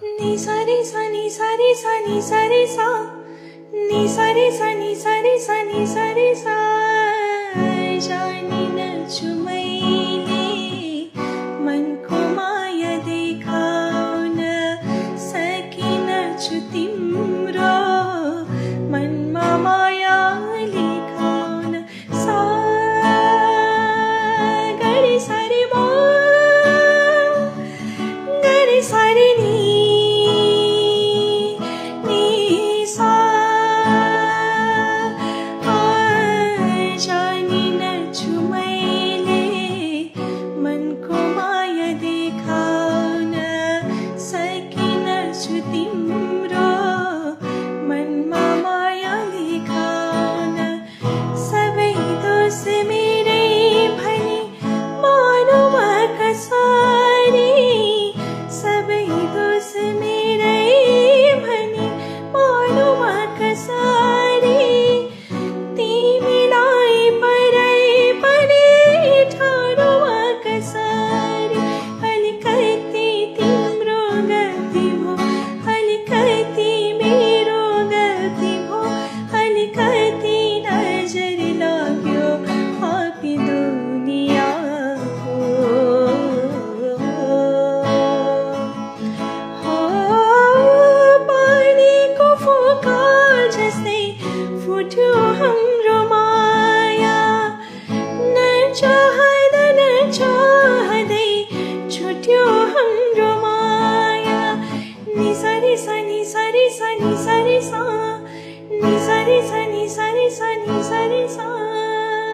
Ni sa re sa ni sa re sa ni sa re sa ni sa re sa ni sa re sa ni sa re sa जानिन छु मैले मनको माया देखाउन सकिन छु तिम्रो मनमा माया लेखाउन सा गरे सारे म गरे सारे नि हाम्रो माया नचाहँदै छुट्यो हाम्रो माया नि सा रे सा नि सा रे सा नि सा रे सा नि सा रे सा नि सा रे सा नि सा रे सा